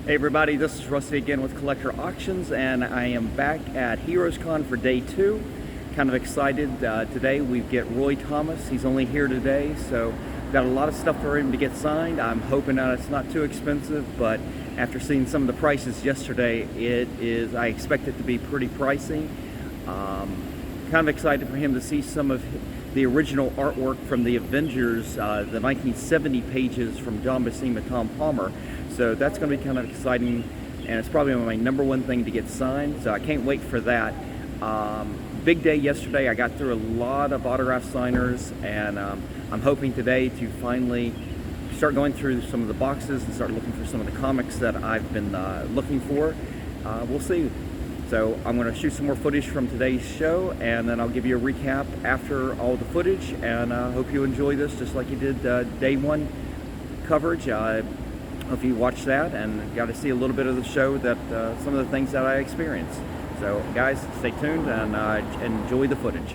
Hey everybody, this is Rusty again with Collector Auctions, and I am back at HeroesCon for day 2. Kind of excited. Today we get Roy Thomas. He's only here today, so we've got a lot of stuff for him to get signed. I'm hoping that it's not too expensive, but after seeing some of the prices yesterday, I expect it to be pretty pricey. Kind of excited for him to see some of the original artwork from the Avengers, the 1970 pages from John Buscema and Tom Palmer. So that's going to be kind of exciting, and it's probably my #1 thing to get signed, so I can't wait for that. Big day yesterday. I got through a lot of autograph signers, and I'm hoping today to finally start going through some of the boxes and start looking for some of the comics that I've been looking for. We'll see. So I'm going to shoot some more footage from today's show, and then I'll give you a recap after all the footage, and I hope you enjoy this just like you did day 1 coverage. Hope you watched that and got to see a little bit of the show, that some of the things that I experienced. So guys, stay tuned and enjoy the footage.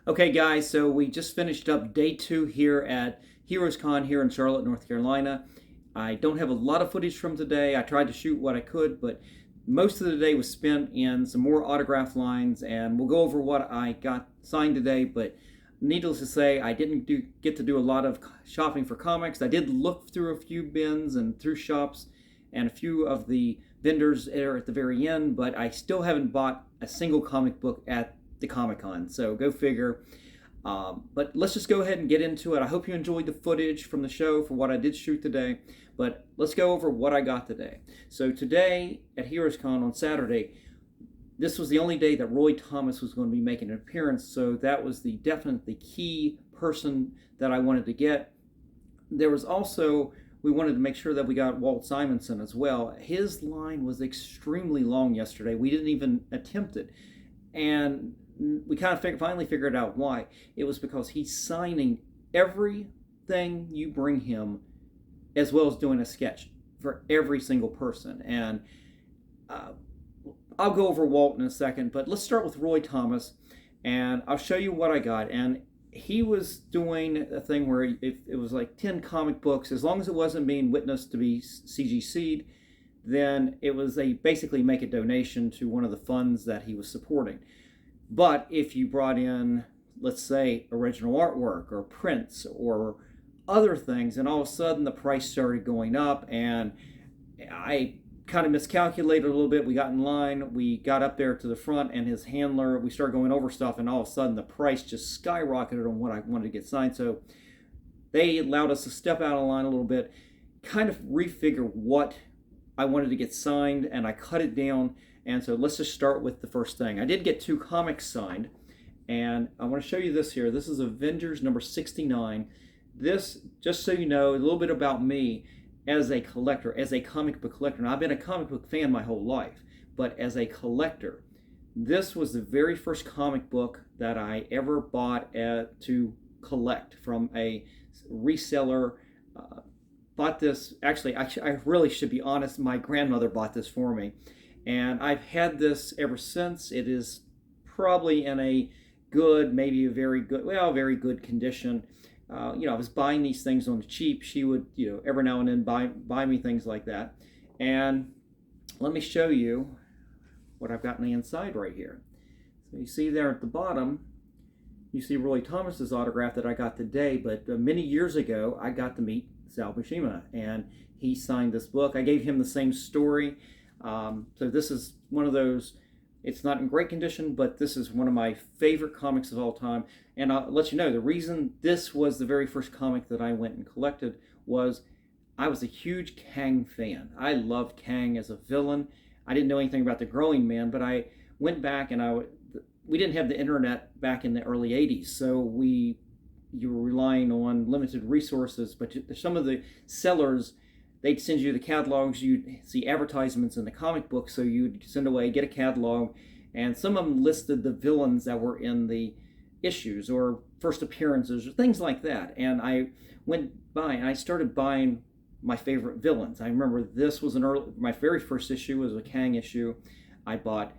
Okay, guys, so we just finished up day 2 here at Heroes Con here in Charlotte, North Carolina. I don't have a lot of footage from today. I tried to shoot what I could, but most of the day was spent in some more autograph lines, and we'll go over what I got signed today. But needless to say, I didn't get to do a lot of shopping for comics. I did look through a few bins and through shops and a few of the vendors there at the very end, but I still haven't bought a single comic book at the Comic-Con, so go figure. But let's just go ahead and get into it. I hope you enjoyed the footage from the show for what I did shoot today, but let's go over what I got today. So today at Heroes Con on Saturday, this was the only day that Roy Thomas was going to be making an appearance, so that was definitely key person that I wanted to get. There was also, we wanted to make sure that we got Walt Simonson as well. His line was extremely long yesterday. We didn't even attempt it. And we kind of finally figured out why. It was because he's signing everything you bring him, as well as doing a sketch for every single person. And I'll go over Walt in a second, but let's start with Roy Thomas, and I'll show you what I got. And he was doing a thing where it was like 10 comic books, as long as it wasn't being witnessed to be CGC'd, then it was basically make a donation to one of the funds that he was supporting. But if you brought in, let's say, original artwork or prints or other things, and all of a sudden the price started going up, and I kind of miscalculated a little bit. We got in line, we got up there to the front, and his handler, we started going over stuff, and all of a sudden the price just skyrocketed on what I wanted to get signed. So they allowed us to step out of line a little bit, kind of refigure what I wanted to get signed, and I cut it down. And so let's just start with the first thing. I did get 2 comics signed, and I want to show you this here. This is Avengers number 69. This, just so you know, a little bit about me as a collector, as a comic book collector. Now, I've been a comic book fan my whole life, but as a collector, this was the very first comic book that I ever bought to collect from a reseller. Bought this, actually, I really should be honest, my grandmother bought this for me. And I've had this ever since. It is probably in a good, maybe a very good, well, very good condition. I was buying these things on the cheap. She would, every now and then buy me things like that. And let me show you what I've got on the inside right here. So you see there at the bottom, you see Roy Thomas's autograph that I got today, but many years ago, I got to meet Sal Buscema, and he signed this book. I gave him the same story. So this is one of those, it's not in great condition, but this is one of my favorite comics of all time. And I'll let you know, the reason this was the very first comic that I went and collected was I was a huge Kang fan. I loved Kang as a villain. I didn't know anything about the Growing Man, but I went back, and we didn't have the internet back in the early 80s, so you were relying on limited resources, but some of the sellers, they'd send you the catalogs, you'd see advertisements in the comic book, so you'd send away, get a catalog, and some of them listed the villains that were in the issues or first appearances or things like that. And I went by and I started buying my favorite villains. I remember this was my very first issue was a Kang issue. I bought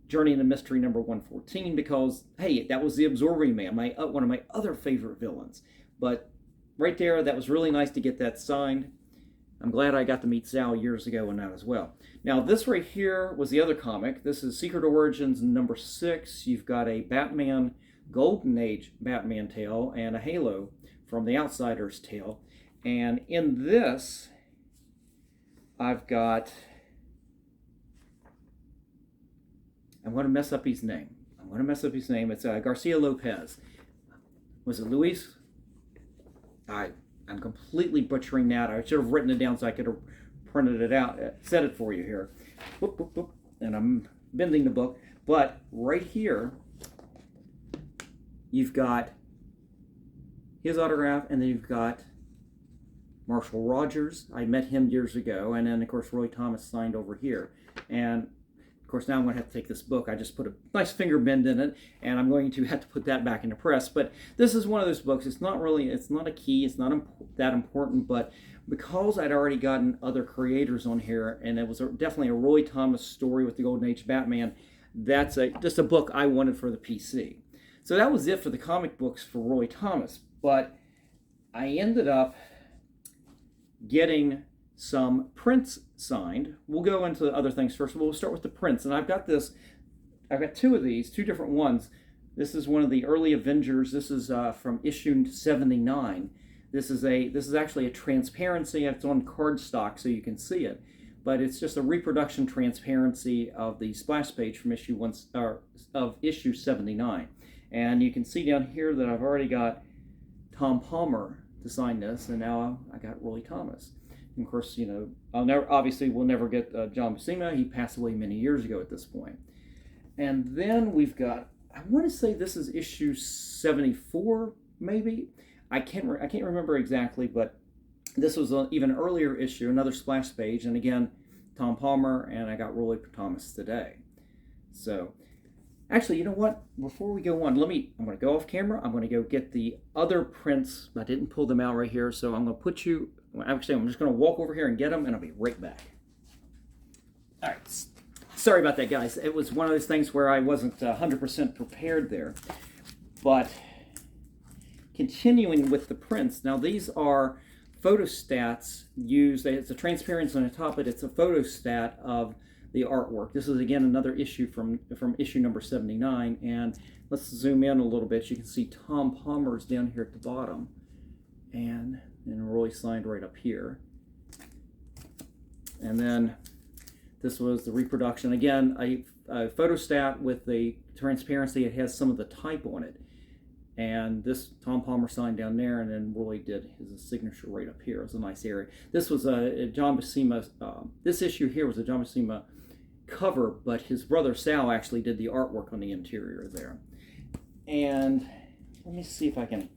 Journey into Mystery number 114 because, hey, that was the Absorbing Man, one of my other favorite villains. But right there, that was really nice to get that signed. I'm glad I got to meet Sal years ago on that as well. Now, this right here was the other comic. This is Secret Origins number 6. You've got a Batman, Golden Age Batman tale, and a Halo from the Outsider's tale. And in this, I've got, I'm going to mess up his name. It's Garcia Lopez. Was it Luis? I'm completely butchering that. I should have written it down so I could have printed it out, said it for you here. Whoop, whoop, whoop. And I'm bending the book. But right here, you've got his autograph, and then you've got Marshall Rogers. I met him years ago. And then, of course, Roy Thomas signed over here. And of course, now I'm going to have to take this book. I just put a nice finger bend in it, and I'm going to have to put that back into press. But this is one of those books. It's not a key. It's not that important. But because I'd already gotten other creators on here, and it was definitely a Roy Thomas story with the Golden Age Batman, that's just a book I wanted for the PC. So that was it for the comic books for Roy Thomas. But I ended up getting some prints signed. We'll go into the other things first. We'll start with the prints. And I've got two of these, two different ones. This is one of the early Avengers. This is from issue 79. This is actually a transparency. It's on cardstock so you can see it, but it's just a reproduction transparency of the splash page from issue 79. And you can see down here that I've already got Tom Palmer to sign this, and now I got Roy Thomas. And of course, you know, we'll never get John Buscema. He passed away many years ago at this point. And then we've got, I want to say this is issue 74, maybe. I can't remember exactly, but this was an even earlier issue, another splash page, and again, Tom Palmer, and I got Roy Thomas today. So, actually, you know what? Before we go on, I'm going to go off camera. I'm going to go get the other prints. I didn't pull them out right here, so I'm going to I'm just going to walk over here and get them, and I'll be right back. All right. Sorry about that, guys. It was one of those things where I wasn't 100% prepared there. But continuing with the prints, now these are photostats used. It's a transparency on the top, but it's a photostat of the artwork. This is again another issue from issue number 79, and let's zoom in a little bit. You can see Tom Palmer's down here at the bottom, and Roy signed right up here. And then this was the reproduction. Again, a photostat with the transparency. It has some of the type on it. And this Tom Palmer signed down there, and then Roy did his signature right up here. It was a nice area. This was a John Buscema. This issue here was a John Buscema cover, but his brother Sal actually did the artwork on the interior there. And let me see if I can.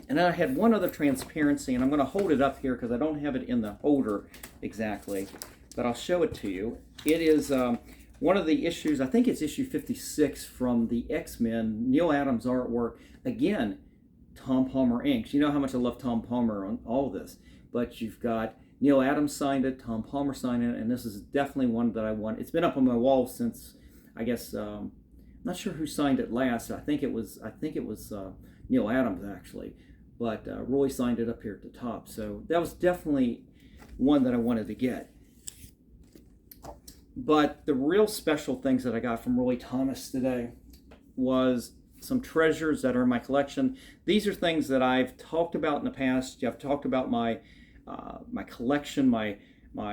And then I had one other transparency, and I'm going to hold it up here because I don't have it in the holder exactly, but I'll show it to you. It is one of the issues, I think it's issue 56 from the X-Men, Neil Adams artwork. Again, Tom Palmer inks. You know how much I love Tom Palmer on all of this, but you've got Neil Adams signed it, Tom Palmer signed it, and this is definitely one that I want. It's been up on my wall since, I guess, I'm not sure who signed it last. I think it was Neil Adams actually, but Roy signed it up here at the top. So that was definitely one that I wanted to get. But the real special things that I got from Roy Thomas today was some treasures that are in my collection. These are things that I've talked about in the past. I've talked about my collection, my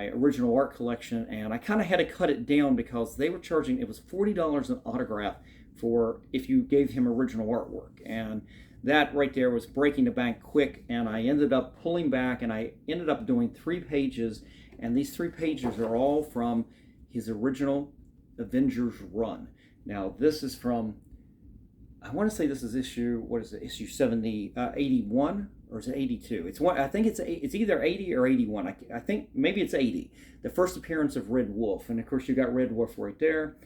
original art collection, and I kind of had to cut it down because they were charging, it was $40 an autograph for if you gave him original artwork. And that right there was breaking the bank quick, and I ended up pulling back, and I ended up doing 3 pages, and these 3 pages are all from his original Avengers run. Now this is from, I want to say this is issue, what is it, issue 81, or is it 82? It's one, I think it's either 80 or 81. I think maybe it's 80. The first appearance of Red Wolf, and of course you got Red Wolf right there.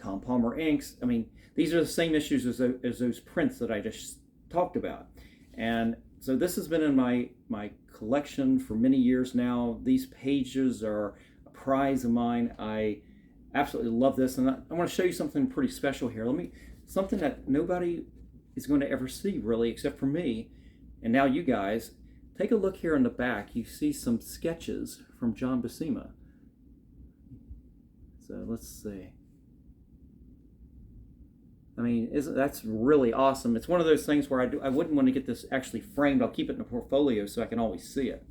Tom Palmer inks. I mean, these are the same issues as those prints that I just talked about. And so this has been in my collection for many years now. These pages are prize of mine. I absolutely love this, and I want to show you something pretty special here. Something that nobody is going to ever see really except for me, and now you guys. Take a look here in the back. You see some sketches from John Buscema. So let's see. I mean, that's really awesome. It's one of those things where I wouldn't want to get this actually framed. I'll keep it in a portfolio so I can always see it.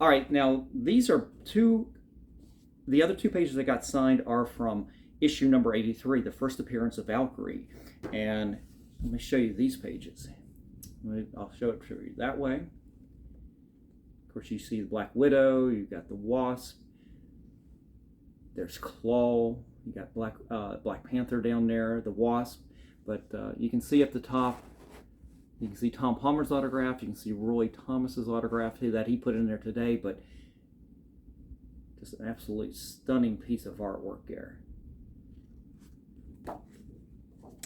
All right, now these are the other 2 pages that got signed are from issue number 83, the first appearance of Valkyrie. And let me show you these pages. I'll show it to you that way. Of course, you see the Black Widow, you've got the Wasp, there's Claw, you got Black Panther down there, the Wasp, but you can see at the top, you can see Tom Palmer's autograph, you can see Roy Thomas's autograph that he put in there today, but just an absolutely stunning piece of artwork there.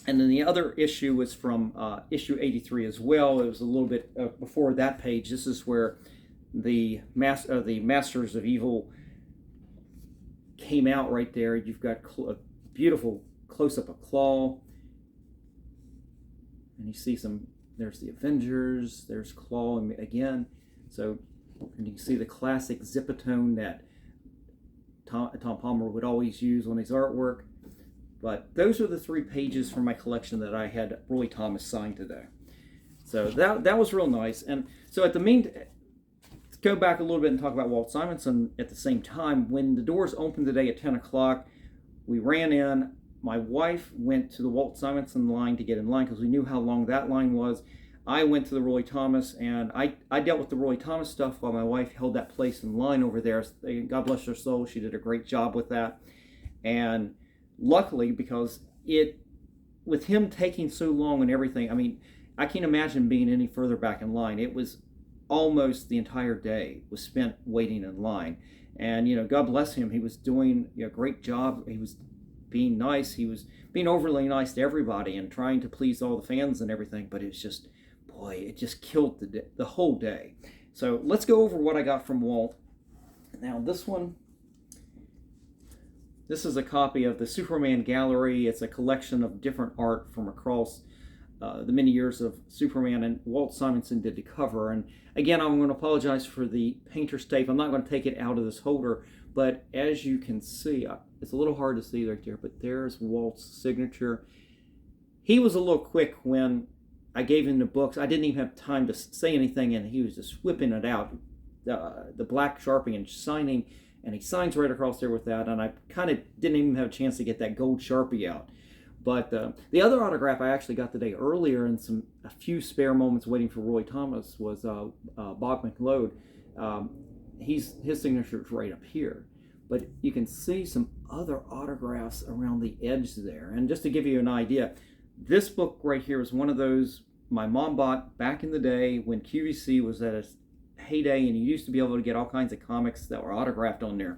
And then the other issue was from issue 83 as well. It was a little bit before that page. This is where the Masters of Evil came out right there. You've got a beautiful close-up of Claw. And you see there's the Avengers, there's Claw again. So, and you can see the classic Zipatone that Tom Palmer would always use on his artwork. But those are the 3 pages from my collection that I had Roy Thomas sign today. So that was real nice. And so let's go back a little bit and talk about Walt Simonson at the same time. When the doors opened today at 10 o'clock, we ran in. My wife went to the Walt Simonson line to get in line because we knew how long that line was. I went to the Roy Thomas, and I dealt with the Roy Thomas stuff while my wife held that place in line over there. God bless her soul, she did a great job with that. And luckily, because with him taking so long and everything, I mean, I can't imagine being any further back in line. It was almost the entire day was spent waiting in line. And, God bless him. He was doing a great job. He was being nice. He was being overly nice to everybody and trying to please all the fans and everything. But it was just, boy, it just killed the whole day. So let's go over what I got from Walt. Now, this is a copy of the Superman Gallery. It's a collection of different art from across the many years of Superman, and Walt Simonson did the cover. And again, I'm going to apologize for the painter's tape. I'm not going to take it out of this holder, but as you can see, it's a little hard to see right there, but there's Walt's signature. He was a little quick when I gave him the books. I didn't even have time to say anything, and he was just whipping it out, the black Sharpie, and signing, and he signs right across there with that, and I kind of didn't even have a chance to get that gold Sharpie out. But the other autograph I actually got today earlier, and a few spare moments waiting for Roy Thomas, was Bob McLeod. His signature is right up here. But you can see some other autographs around the edge there. And just to give you an idea, this book right here is one of those my mom bought back in the day when QVC was at its heyday, and you used to be able to get all kinds of comics that were autographed on there.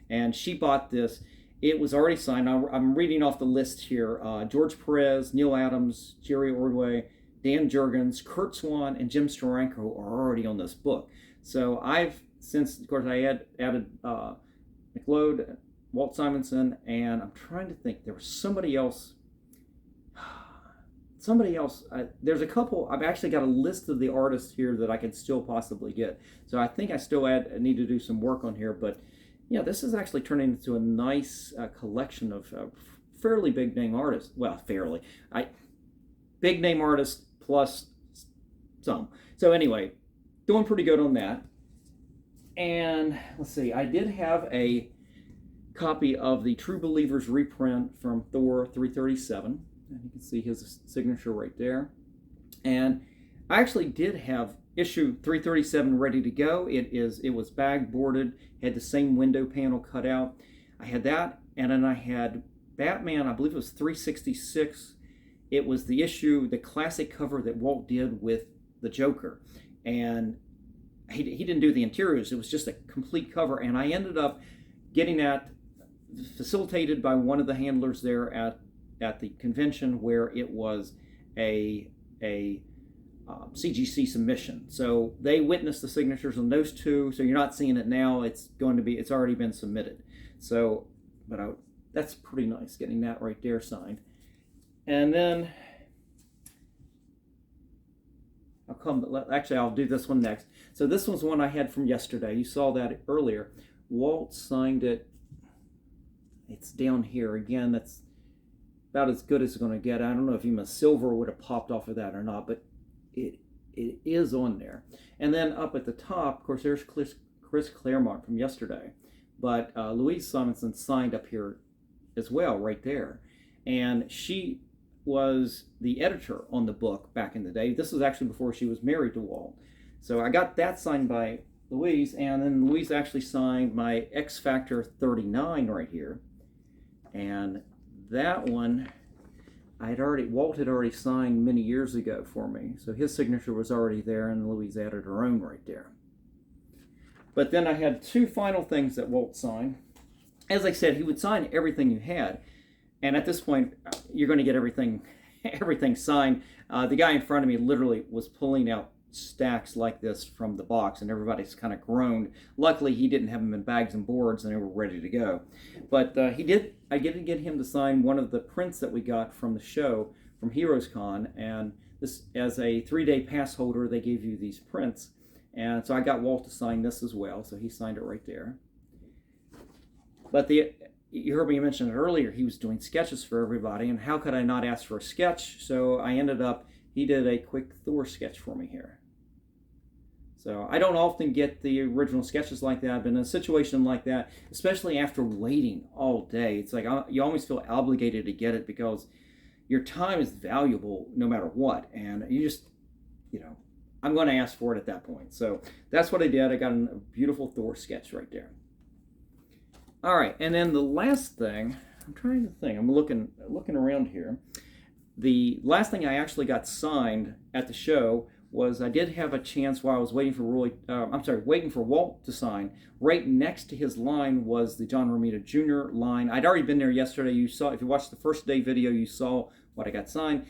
And she bought this. It was already signed. I'm reading off the list here. George Perez, Neil Adams, Jerry Ordway, Dan Jurgens, Kurt Swan, and Jim Steranko are already on this book. So since, of course, I added McLeod, Walt Simonson, and I'm trying to think. There was somebody else. There's a couple. I've actually got a list of the artists here that I could still possibly get. So I think I still need to do some work on here, but yeah, this is actually turning into a nice collection of fairly big name artists. Well, big name artists plus some. So anyway, doing pretty good on that. And let's see, I did have a copy of the True Believers reprint from Thor 337. And you can see his signature right there. And I actually did have issue 337 ready to go. It was bag boarded, had the same window panel cut out. I had that, and then I had Batman, I believe it was 366. It was the classic cover that Walt did with the Joker. And he didn't do the interiors, it was just a complete cover. And I ended up getting that facilitated by one of the handlers there at the convention, where it was a CGC submission. So they witnessed the signatures on those two. So you're not seeing it now. It's already been submitted. So, that's pretty nice getting that right there signed. And then I'll do this one next. So this one's one I had from yesterday. You saw that earlier. Walt signed it. It's down here again. That's about as good as it's going to get. I don't know if even a silver would have popped off of that or not, but it is on there. And then up at the top, of course, there's Chris Claremont from yesterday. But Louise Simonson signed up here as well, right there. And she was the editor on the book back in the day. This was actually before she was married to Walt. So I got that signed by Louise, and then Louise actually signed my X Factor 39 right here. And that one, Walt had already signed many years ago for me. So his signature was already there, and Louise added her own right there. But then I had two final things that Walt signed. As I said, he would sign everything you had. And at this point, you're going to get everything signed. The guy in front of me literally was pulling out stacks like this from the box, and everybody's kind of groaned. Luckily, he didn't have them in bags and boards, and they were ready to go. But I did get him to sign one of the prints that we got from the show, from Heroes Con, and this as a 3-day pass holder, they gave you these prints. And so I got Walt to sign this as well, so he signed it right there. But you heard me mention it earlier, he was doing sketches for everybody, and how could I not ask for a sketch? So I ended up, he did a quick Thor sketch for me here. So I don't often get the original sketches like that, but in a situation like that, especially after waiting all day, it's like you always feel obligated to get it because your time is valuable no matter what, and you just, I'm going to ask for it at that point. So that's what I did. I got a beautiful Thor sketch right there. All right, and then the last thing, I'm trying to think, I'm looking around here. The last thing I actually got signed at the show was I did have a chance while I was waiting for waiting for Walt to sign. Right next to his line was the John Romita Jr. line. I'd already been there yesterday. You saw, if you watched the first day video, you saw what I got signed.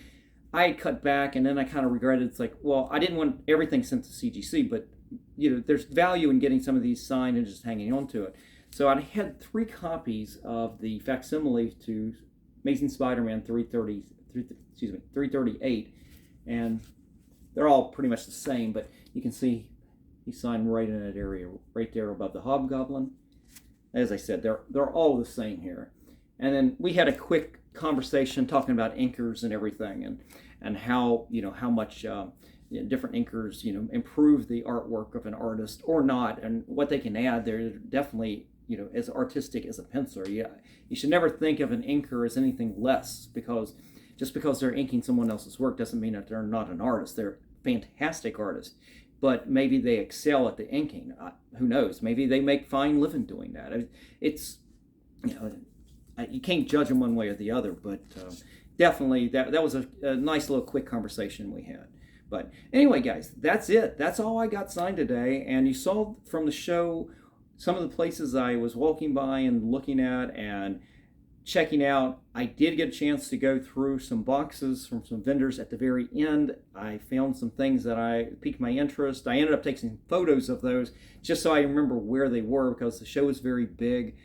I had cut back, and then I kind of regretted. It's like, well, I didn't want everything sent to CGC, but there's value in getting some of these signed and just hanging on to it. So I had 3 copies of the facsimile to Amazing Spider-Man 338, and they're all pretty much the same, but you can see he signed right in that area, right there above the Hobgoblin. As I said, they're all the same here. And then we had a quick conversation talking about inkers and everything, and how how much different inkers improve the artwork of an artist or not, and what they can add. They're definitely as artistic as a penciler. You should never think of an inker as anything less, because just because they're inking someone else's work doesn't mean that they're not an artist. They're fantastic artists, but maybe they excel at the inking. Who knows? Maybe they make fine living doing that. It's you can't judge them one way or the other, but definitely that was a nice little quick conversation we had. But anyway, guys, that's it. That's all I got signed today. And you saw from the show some of the places I was walking by and looking at and checking out. I did get a chance to go through some boxes from some vendors at the very end. I found some things that piqued my interest. I ended up taking photos of those just so I remember where they were, because the show is very big.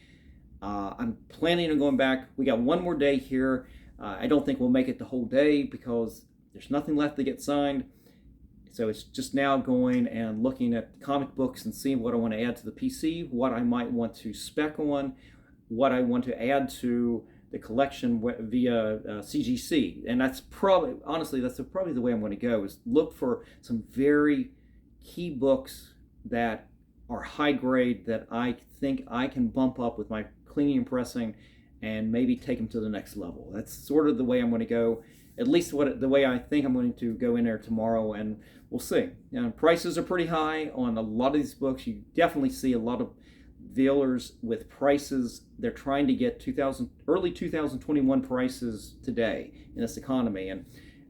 I'm planning on going back. We got one more day here. I don't think we'll make it the whole day because there's nothing left to get signed. So it's just now going and looking at comic books and seeing what I want to add to the PC, what I might want to spec on, what I want to add to the collection via CGC. And that's probably, honestly, that's probably the way I'm going to go, is look for some very key books that are high grade that I think I can bump up with my cleaning and pressing and maybe take them to the next level. That's sort of the way I'm going to go, at least the way I think I'm going to go in there tomorrow, and we'll see. Prices are pretty high on a lot of these books. You definitely see a lot of dealers with prices. They're trying to get early 2021 prices today in this economy, and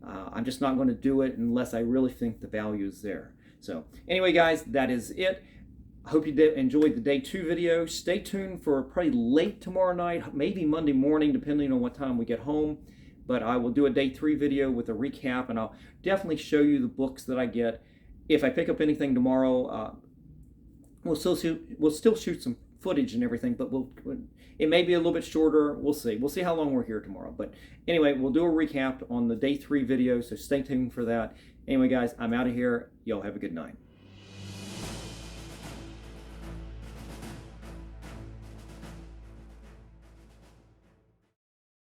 I'm just not going to do it unless I really think the value is there. So anyway, guys, that is it. I hope you enjoyed the day 2 video. Stay tuned for probably late tomorrow night, maybe Monday morning, depending on what time we get home. But I will do a day 3 video with a recap, and I'll definitely show you the books that I get. If I pick up anything tomorrow, we'll still shoot some footage and everything, but it may be a little bit shorter. We'll see. We'll see how long we're here tomorrow. But anyway, we'll do a recap on the day 3 video, so stay tuned for that. Anyway, guys, I'm out of here. Y'all have a good night.